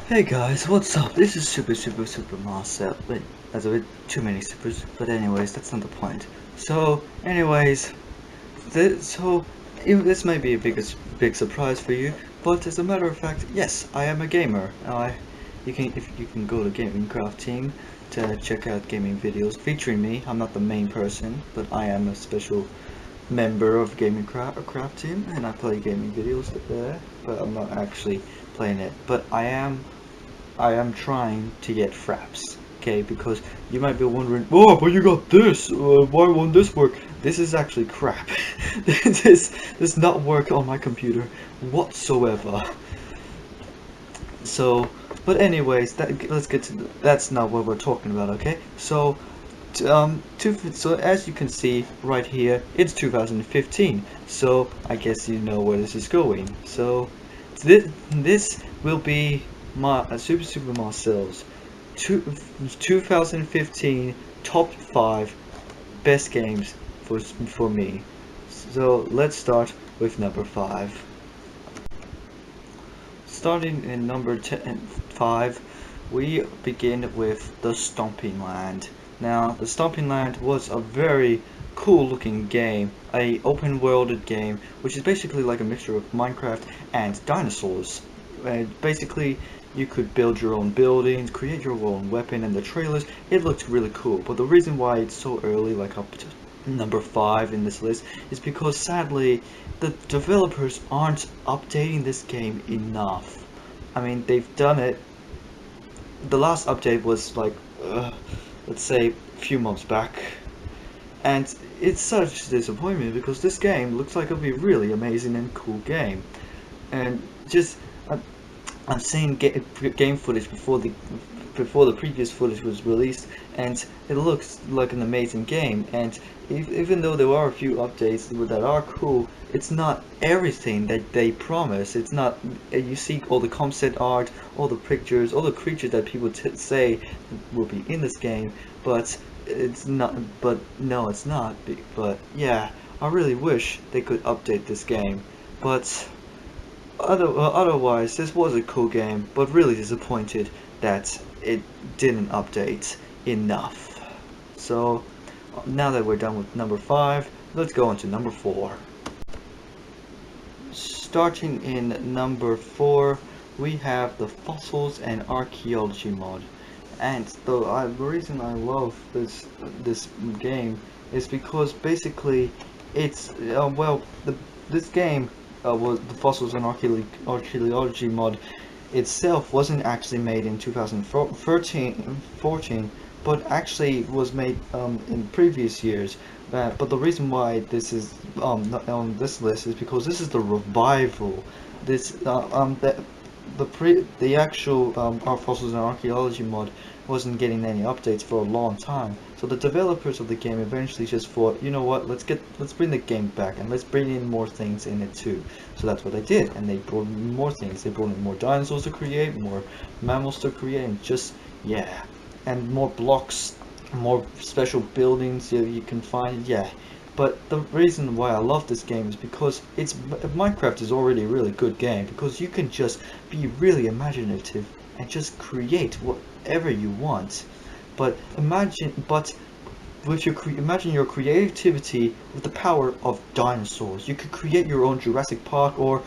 Hey guys, what's up? This is Super Marcel. Wait, that's a bit too many supers, but anyways, that's not the point. So, anyways, this may be a big surprise for you, but as a matter of fact, yes, I am a gamer. You can go to Gaming Craft team to check out gaming videos featuring me. I'm not the main person, but I am a special member of Craft team, and I play gaming videos there. But I'm not actually playing it. But I am trying to get fraps, okay? Because you might be wondering, oh, but you got this. Why won't this work? This is actually crap. this does not work on my computer whatsoever. So, but anyways, let's get to that's not what we're talking about, okay? So as you can see right here, it's 2015. So I guess you know where this is going. So this will be my Super Marcel's two, 2015 top 5 best games for me. So let's start with number 5. Starting in number 5, we begin with the Stomping Land. Now, the Stomping Land was a very cool looking game, a open worlded game, which is basically like a mixture of Minecraft and dinosaurs. Basically, you could build your own buildings, create your own weapon, and the trailers, it looked really cool. But the reason why it's so early, like up to number 5 in this list, is because sadly the developers aren't updating this game enough. I mean, they've done it. The last update was like, let's say, a few months back, and it's such a disappointment because this game looks like it'll be really amazing and cool game. And just, I've seen game footage before the previous footage was released, and it looks like an amazing game. And even though there are a few updates that are cool, it's not everything that they promise. It's not. You see all the concept art, all the pictures, all the creatures that people say will be in this game, but it's not. But no, it's not. But yeah, I really wish they could update this game, but. Otherwise, this was a cool game, but really disappointed that it didn't update enough. So, now that we're done with number 5, let's go on to number 4. Starting in number 4, we have the Fossils and Archaeology mod. And the reason I love this game is because basically it's this game was the Fossils and Archaeology mod itself wasn't actually made in 2014, but actually was made in previous years. But the reason why this is not on this list is because this is the revival. This the actual Our Fossils and Archaeology mod wasn't getting any updates for a long time. So the developers of the game eventually just thought, you know what, let's bring the game back and let's bring in more things in it too. So that's what they did, and they brought in more things. They brought in more dinosaurs to create, more mammals to create, and just yeah, and more blocks, more special buildings you can find. Yeah, but the reason why I love this game is because Minecraft is already a really good game because you can just be really imaginative and just create whatever you want. But imagine your creativity with the power of dinosaurs. You could create your own Jurassic Park, or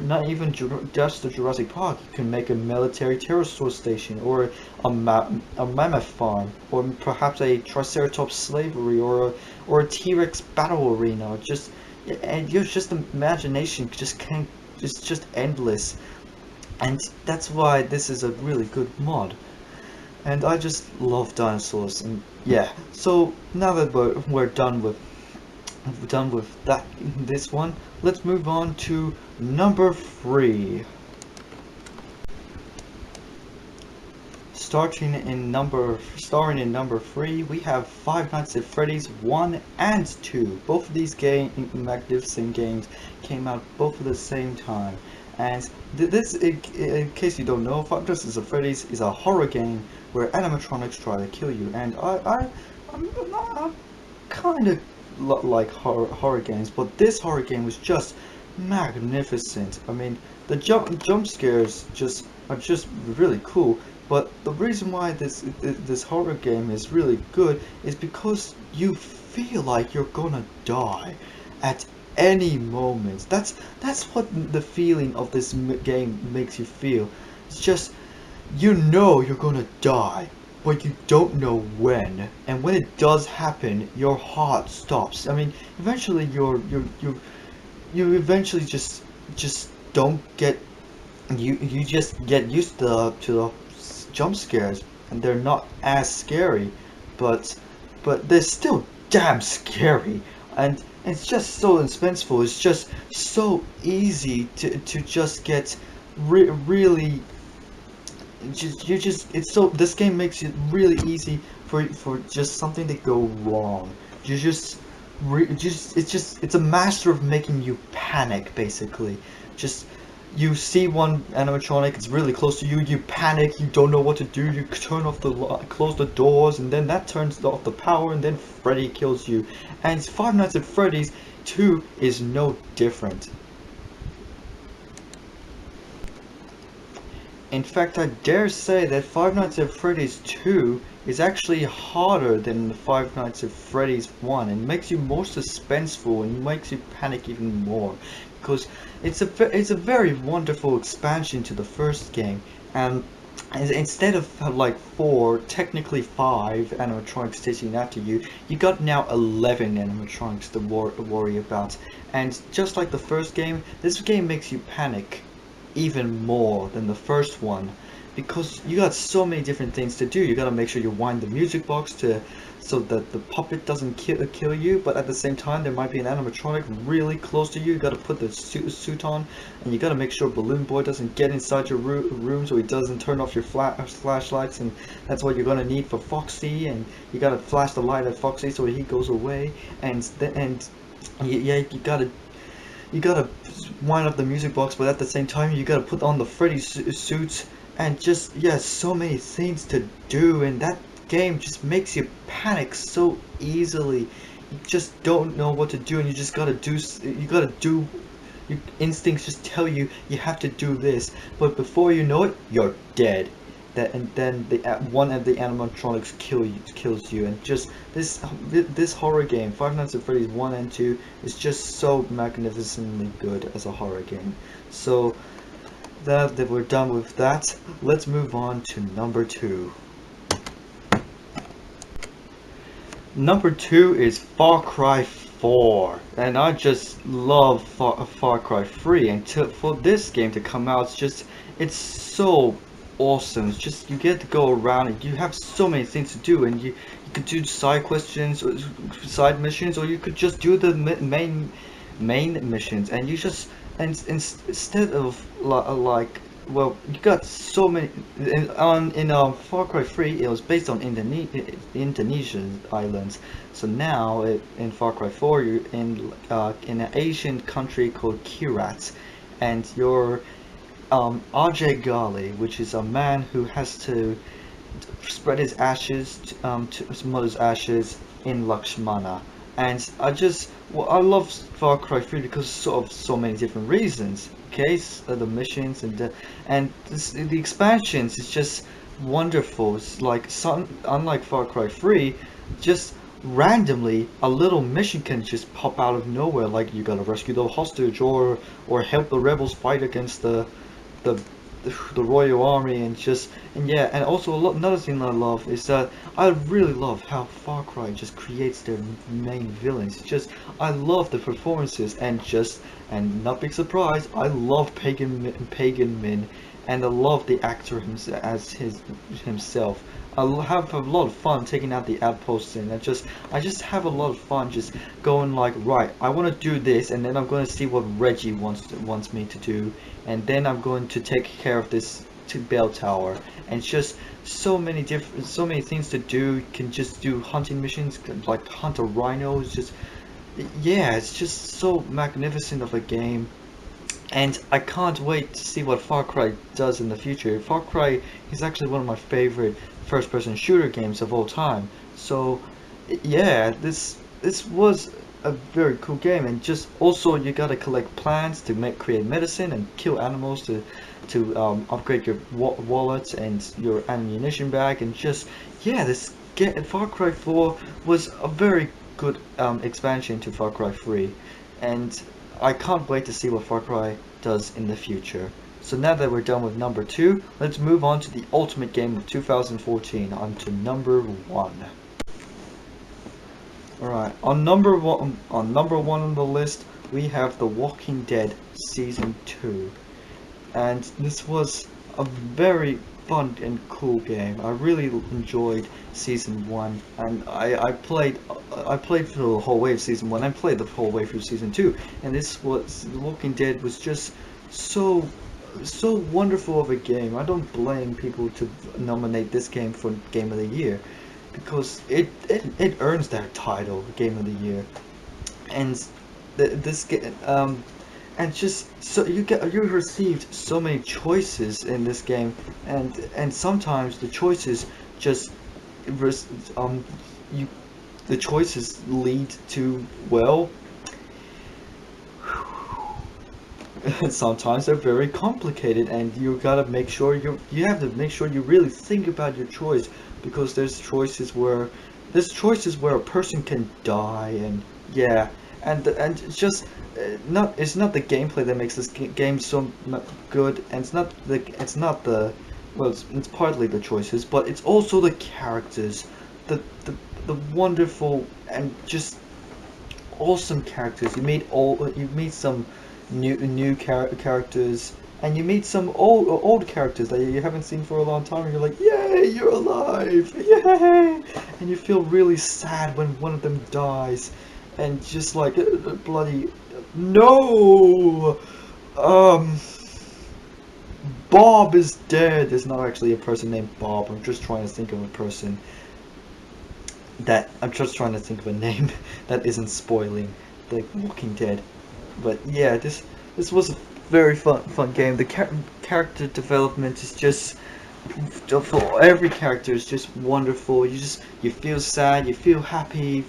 not even just the Jurassic Park. You can make a military pterosaur station, or a mammoth farm, or perhaps a Triceratops slavery, or a T-Rex battle arena. And your just imagination just can't. It's just endless, and that's why this is a really good mod. And I just love dinosaurs, and yeah. So now that we're done with this one, let's move on to number 3. Starring in number 3, we have Five Nights at Freddy's 1 and 2. Both of these magnificent games came out both at the same time. And in case you don't know, Five Nights at Freddy's is a horror game where animatronics try to kill you. And I'm kind of like horror games, but this horror game was just magnificent. I mean, the jump scares just are just really cool. But the reason why this horror game is really good is because you feel like you're gonna die at any moment. That's what the feeling of this game makes you feel. It's just you know you're gonna die, but you don't know when. And when it does happen, your heart stops. I mean, eventually you eventually just don't get you just get used to the jump scares, and they're not as scary, but they're still damn scary, and it's just so suspenseful. It's just so easy to just get really just it's so this game makes it really easy for just something to go wrong. You just it's a master of making you panic basically. Just you see one animatronic, it's really close to you, you panic, you don't know what to do, you turn off the close the doors, and then that turns off the power, and then Freddy kills you. And Five Nights at Freddy's 2 is no different. In fact, I dare say that Five Nights at Freddy's 2 is actually harder than Five Nights at Freddy's 1, and makes you more suspenseful and makes you panic even more, because it's a very wonderful expansion to the first game. And instead of like four, technically five animatronics chasing after you, you got now 11 animatronics to worry about. And just like the first game, this game makes you panic even more than the first one, because you got so many different things to do. You gotta make sure you wind the music box to so that the puppet doesn't kill you, but at the same time there might be an animatronic really close to you. You gotta put the suit on, and you gotta make sure Balloon Boy doesn't get inside your room, so he doesn't turn off your flashlights, and that's what you're gonna need for Foxy. And you gotta flash the light at Foxy so he goes away, and yeah, you gotta wind up the music box, but at the same time you gotta put on the Freddy suits, and just yeah, so many things to do. And that game just makes you panic so easily. You just don't know what to do, and you just gotta do. You gotta do. Your instincts just tell you you have to do this, but before you know it, you're dead. And then one of the animatronics kills you, and just this horror game, Five Nights at Freddy's 1 and 2, is just so magnificently good as a horror game. So that we're done with that, let's move on to number 2. Number 2 is Far Cry 4, and I just love Far Cry 3, and for this game to come out, it's so awesome. It's just you get to go around and you have so many things to do, and you could do side questions or side missions, or you could just do the main missions, and you just instead of like well, you got so many in Far Cry 3. It was based on Indonesian islands. So now in Far Cry 4 you're in an Asian country called Kirat, and you're RJ Gali, which is a man who has to spread his ashes to his mother's ashes in Lakshmana. And I love Far Cry 3 because of so many different reasons. Okay, so the missions and the expansions is just wonderful. It's like unlike Far Cry 3, just randomly a little mission can just pop out of nowhere, like you gotta rescue the hostage or help the rebels fight against the the royal army. And yeah, and also another thing I love is that I really love how Far Cry just creates their main villains. I love the performances, and not big surprise, I love Pagan Min, and I love the actor himself. Have a lot of fun taking out the outposts, and I just have a lot of fun just going like, right, I want to do this, and then I'm going to see what Reggie wants me to do, and then I'm going to take care of this bell tower. And just so many things to do. You can just do hunting missions, like hunt a rhino. Yeah, it's just so magnificent of a game. And I can't wait to see what Far Cry does in the future. Far Cry is actually one of my favorite first-person shooter games of all time. So yeah, this was a very cool game. And just also you gotta collect plants to create medicine and kill animals to upgrade your wallets and your ammunition bag. And just, yeah, Far Cry 4 was a very good expansion to Far Cry 3, and I can't wait to see what Far Cry does in the future. So now that we're done with number 2, let's move on to the ultimate game of 2014, on to number 1. Alright, on number one on the list, we have The Walking Dead Season 2. And this was a very fun and cool game. I really enjoyed Season 1, and I played through the whole way of Season 1, and played the whole way through Season 2, and The Walking Dead was just so wonderful of a game. I don't blame people to nominate this game for Game of the Year, because it earns that title, Game of the Year. And this game, and just so you received so many choices in this game, and sometimes the choices just you the choices lead to, well, sometimes they're very complicated, and you gotta make sure you have to make sure you really think about your choice, because there's choices where a person can die, and yeah, and it's just it's not the gameplay that makes this game so good, and it's not the well, it's partly the choices, but it's also the characters, the wonderful and just awesome characters. You meet some new characters, and you meet some old characters that you haven't seen for a long time, and you're like, yay, you're alive, yay, and you feel really sad when one of them dies, and just like, bloody no, Bob is dead. There's not actually a person named Bob. I'm just trying to think of a person I'm just trying to think of a name that isn't spoiling The Walking Dead. But yeah, this was a very fun game. The character development is just, for every character, is just wonderful. You feel sad, you feel happy,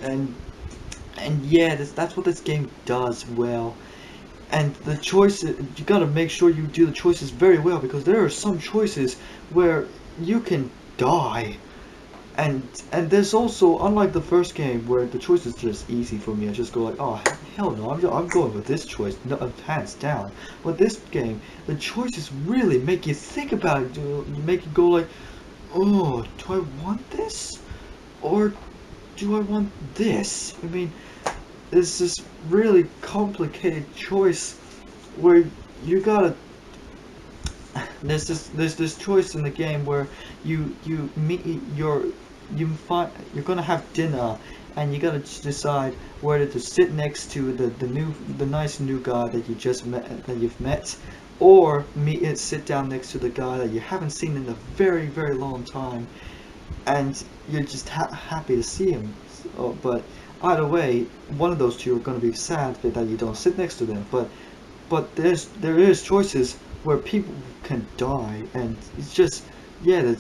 and yeah, that's what this game does well. And the choices, you gotta make sure you do the choices very well, because there are some choices where you can die. And there's also, unlike the first game where the choice is just easy for me, I just go like, oh hell no, I'm going with this choice, no, hands down. But this game, the choices really make you think about it. Make you go like, oh, do I want this, or do I want this? I mean, it's this really complicated choice where you gotta. There's this choice in the game where you're gonna have dinner, and you gotta decide whether to sit next to the nice new guy that you've met, or sit down next to the guy that you haven't seen in a very long time, and you're just happy to see him. But either way, one of those two are gonna be sad that you don't sit next to them. But there is choices where people can die, and it's just, yeah, it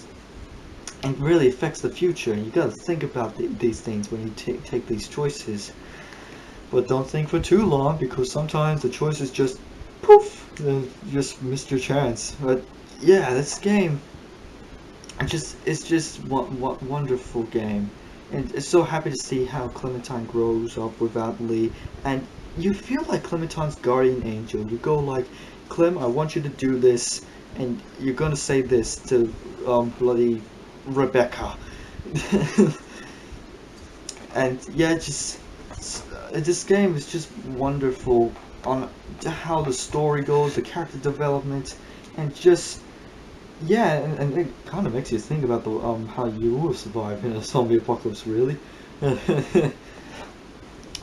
really affects the future, and you gotta think about these things when you take these choices. But don't think for too long, because sometimes the choices just poof, you just missed your chance. But yeah, this game, it's just wonderful game, and it's so happy to see how Clementine grows up without Lee, and you feel like Clementine's guardian angel. You go like, Clem, I want you to do this, and you're gonna say this to bloody Rebecca. And yeah, this game is just wonderful on how the story goes, the character development, and just, yeah, and it kind of makes you think about the how you will survive in a zombie apocalypse, really.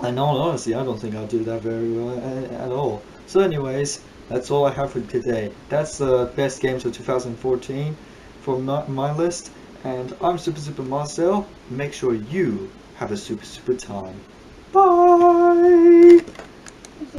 And all honesty, I don't think I'll do that very well at all. So anyways, that's all I have for today. That's the best games of 2014 from my list. And I'm Super Marcel. Make sure you have a super time. Bye!